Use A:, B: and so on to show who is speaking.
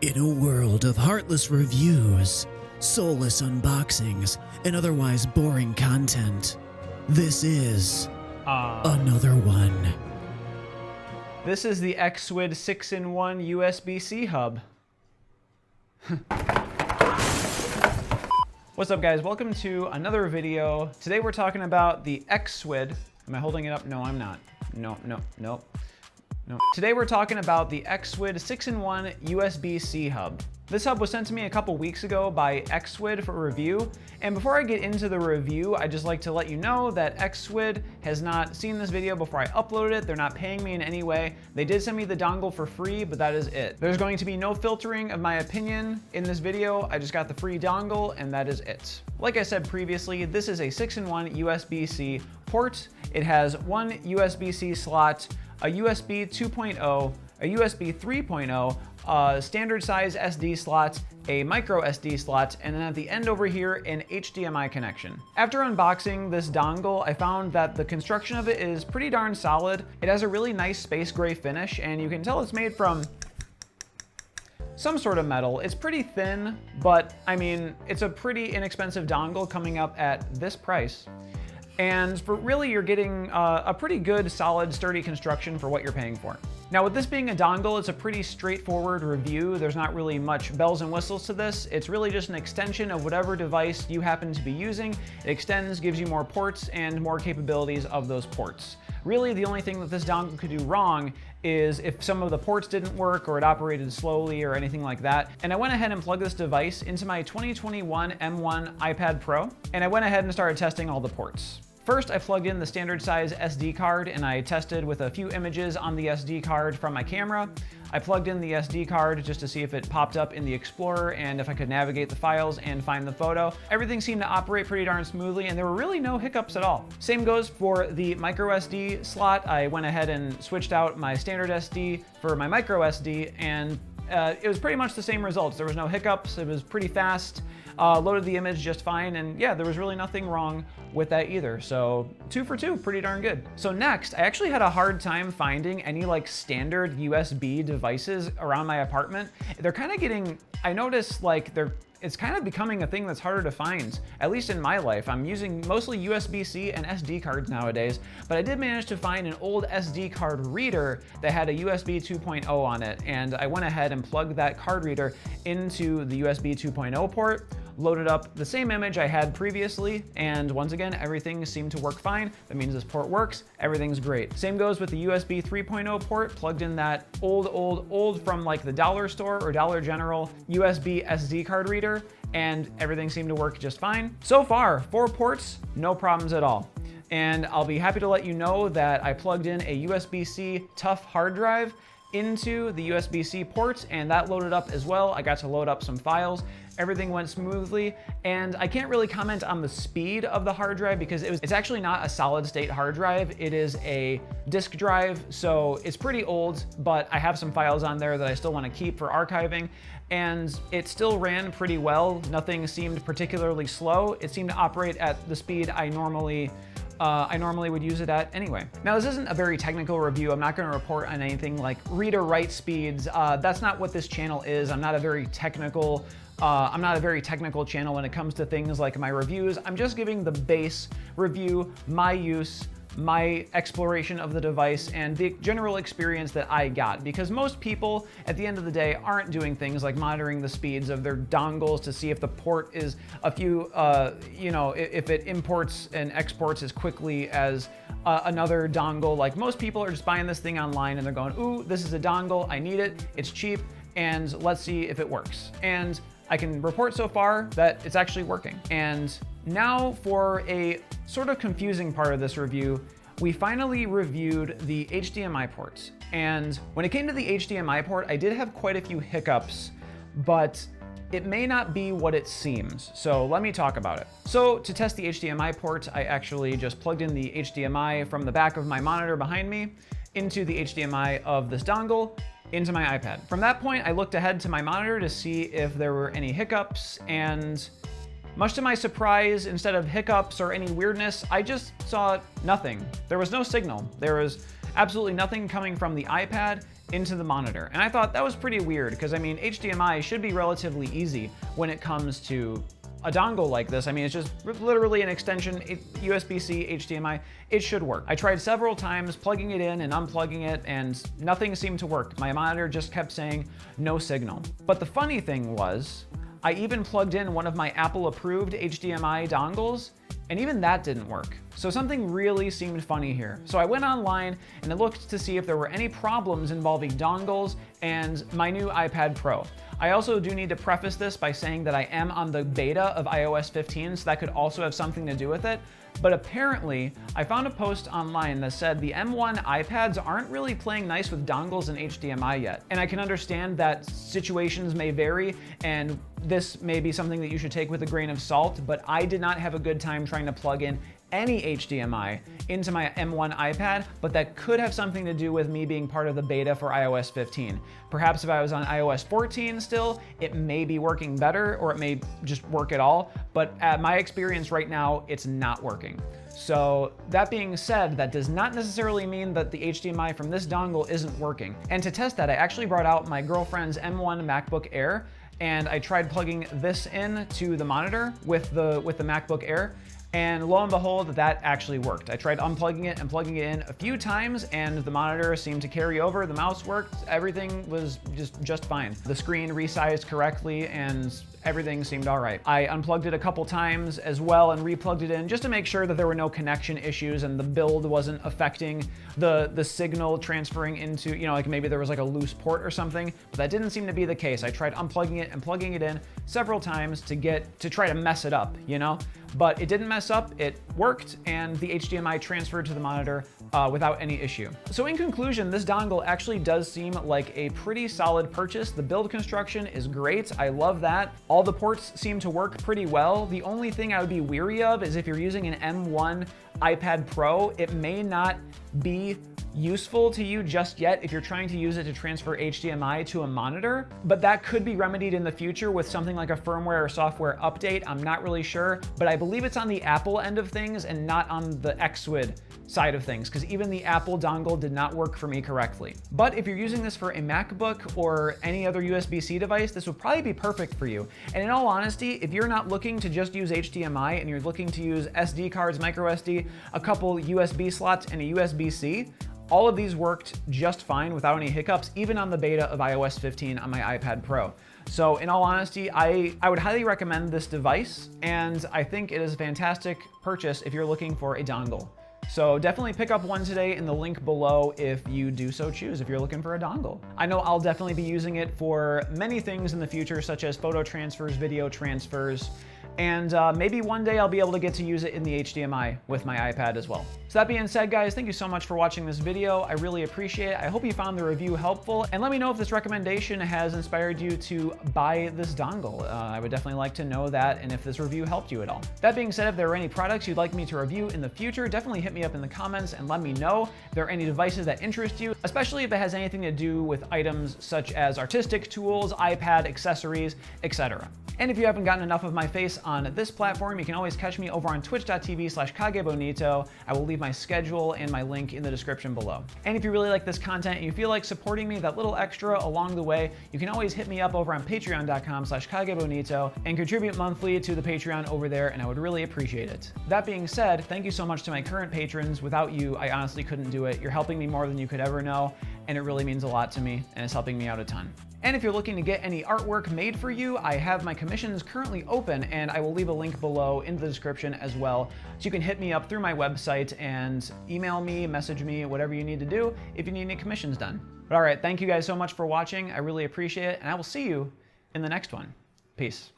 A: In a world of heartless reviews, soulless unboxings, and otherwise boring content, this is another one.
B: This is the XSUID 6-in-1 USB-C hub. What's up, guys? Welcome to another video. Today we're talking about the XSUID. Am I holding it up? No, I'm not. No. Today we're talking about the XSUID 6-in-1 USB-C hub. This hub was sent to me a couple weeks ago by XSUID for review. And before I get into the review, I'd just like to let you know that XSUID has not seen this video before I uploaded it. They're not paying me in any way. They did send me the dongle for free, but that is it. There's going to be no filtering of my opinion in this video. I just got the free dongle and that is it. Like I said previously, this is a 6-in-1 USB-C port. It has one USB-C slot, a USB 2.0, a USB 3.0, standard size SD slot, a micro SD slot, and then at the end over here, an HDMI connection. After unboxing this dongle, I found that the construction of it is pretty darn solid. It has a really nice space gray finish, and you can tell it's made from some sort of metal. It's pretty thin, but I mean, it's a pretty inexpensive dongle coming up at this price. And for really, you're getting a pretty good, solid, sturdy construction for what you're paying for. Now, with this being a dongle, it's a pretty straightforward review. There's not really much bells and whistles to this. It's really just an extension of whatever device you happen to be using. It extends, gives you more ports and more capabilities of those ports. Really, the only thing that this dongle could do wrong is if some of the ports didn't work or it operated slowly or anything like that. And I went ahead and plugged this device into my 2021 M1 iPad Pro, and I went ahead and started testing all the ports. First, I plugged in the standard size SD card and I tested with a few images on the SD card from my camera. I plugged in the SD card just to see if it popped up in the Explorer and if I could navigate the files and find the photo. Everything seemed to operate pretty darn smoothly and there were really no hiccups at all. Same goes for the micro SD slot. I went ahead and switched out my standard SD for my micro SD and it was pretty much the same results. There was no hiccups, it was pretty fast. Loaded the image just fine, and yeah, there was really nothing wrong with that either. So 2 for 2, pretty darn good. So next, I actually had a hard time finding any like standard USB devices around my apartment. They're kind of getting, I noticed like it's kind of becoming a thing that's harder to find, at least in my life. I'm using mostly USB-C and SD cards nowadays, but I did manage to find an old SD card reader that had a USB 2.0 on it, and I went ahead and plugged that card reader into the USB 2.0 port, loaded up the same image I had previously, and once again, everything seemed to work fine. That means this port works, everything's great. Same goes with the USB 3.0 port, plugged in that old from like the dollar store or Dollar General USB SD card reader, and everything seemed to work just fine. So far, 4 ports, no problems at all. And I'll be happy to let you know that I plugged in a USB-C tough hard drive into the USB-C port, and that loaded up as well. I got to load up some files. Everything went smoothly, and I can't really comment on the speed of the hard drive because it's actually not a solid state hard drive. It is a disk drive, so it's pretty old, but I have some files on there that I still want to keep for archiving, and it still ran pretty well. Nothing seemed particularly slow. It seemed to operate at the speed I normally would use it at anyway. Now, this isn't a very technical review. I'm not going to report on anything like read or write speeds. That's not what this channel is. I'm not a very technical channel when it comes to things like my reviews. I'm just giving the base review, my use, my exploration of the device, and the general experience that I got. Because most people, at the end of the day, aren't doing things like monitoring the speeds of their dongles to see if the port is a few, if it imports and exports as quickly as another dongle. Like, most people are just buying this thing online and they're going, ooh, this is a dongle, I need it, it's cheap, and let's see if it works. And I can report so far that it's actually working. And now for a sort of confusing part of this review, we finally reviewed the HDMI ports. And when it came to the HDMI port, I did have quite a few hiccups, but it may not be what it seems. So let me talk about it. So to test the HDMI port, I actually just plugged in the HDMI from the back of my monitor behind me into the HDMI of this dongle into my iPad. From that point, I looked ahead to my monitor to see if there were any hiccups, and much to my surprise, instead of hiccups or any weirdness, I just saw nothing. There was no signal. There was absolutely nothing coming from the iPad into the monitor. And I thought that was pretty weird because I mean, HDMI should be relatively easy when it comes to a dongle like this. I mean, it's just literally an extension, USB-C, HDMI, it should work. I tried several times plugging it in and unplugging it and nothing seemed to work. My monitor just kept saying no signal. But the funny thing was, I even plugged in one of my Apple approved HDMI dongles and even that didn't work. So something really seemed funny here. So I went online and I looked to see if there were any problems involving dongles and my new iPad Pro. I also do need to preface this by saying that I am on the beta of iOS 15, so that could also have something to do with it. But apparently, I found a post online that said the M1 iPads aren't really playing nice with dongles and HDMI yet. And I can understand that situations may vary, and this may be something that you should take with a grain of salt, but I did not have a good time trying to plug in any HDMI into my M1 iPad, but that could have something to do with me being part of the beta for iOS 15. Perhaps if I was on iOS 14 still, it may be working better, or it may just work at all, but at my experience right now, it's not working. So that being said, that does not necessarily mean that the HDMI from this dongle isn't working. And to test that, I actually brought out my girlfriend's M1 MacBook Air, and I tried plugging this in to the monitor with the MacBook Air, and lo and behold, that actually worked. I tried unplugging it and plugging it in a few times, and the monitor seemed to carry over, the mouse worked, everything was just fine. The screen resized correctly, and everything seemed all right. I unplugged it a couple times as well and replugged it in just to make sure that there were no connection issues and the build wasn't affecting the signal transferring into, you know, like maybe there was like a loose port or something, but that didn't seem to be the case. I tried unplugging it and plugging it in several times to try to mess it up, you know? But it didn't mess up, it worked, and the HDMI transferred to the monitor without any issue. So in conclusion, this dongle actually does seem like a pretty solid purchase. The build construction is great, I love that. All the ports seem to work pretty well. The only thing I would be weary of is if you're using an M1 iPad Pro, it may not be useful to you just yet if you're trying to use it to transfer HDMI to a monitor, but that could be remedied in the future with something like a firmware or software update. I'm not really sure, but I believe it's on the Apple end of things and not on the XSUID side of things, because even the Apple dongle did not work for me correctly. But if you're using this for a MacBook or any other USB-C device, this would probably be perfect for you. And in all honesty, if you're not looking to just use HDMI and you're looking to use SD cards, micro SD, a couple USB slots, and a USB-C, all of these worked just fine without any hiccups, even on the beta of iOS 15 on my iPad Pro. So in all honesty, I would highly recommend this device, and I think it is a fantastic purchase if you're looking for a dongle. So definitely pick up one today in the link below if you do so choose, if you're looking for a dongle. I know I'll definitely be using it for many things in the future, such as photo transfers, video transfers, and maybe one day I'll be able to get to use it in the HDMI with my iPad as well. So that being said, guys, thank you so much for watching this video. I really appreciate it. I hope you found the review helpful, and let me know if this recommendation has inspired you to buy this dongle. I would definitely like to know that, and if this review helped you at all. That being said, if there are any products you'd like me to review in the future, definitely hit me up in the comments and let me know if there are any devices that interest you, especially if it has anything to do with items such as artistic tools, iPad, accessories, etc. And if you haven't gotten enough of my face on this platform, you can always catch me over on twitch.tv/kagebonito. I will leave my schedule and my link in the description below. And if you really like this content and you feel like supporting me that little extra along the way, you can always hit me up over on patreon.com/kagebonito and contribute monthly to the Patreon over there, and I would really appreciate it. That being said, thank you so much to my current patrons. Without you, I honestly couldn't do it. You're helping me more than you could ever know, and it really means a lot to me, and it's helping me out a ton. And if you're looking to get any artwork made for you, I have my commissions currently open, and I will leave a link below in the description as well. So you can hit me up through my website and email me, message me, whatever you need to do if you need any commissions done. But all right, thank you guys so much for watching. I really appreciate it, and I will see you in the next one. Peace.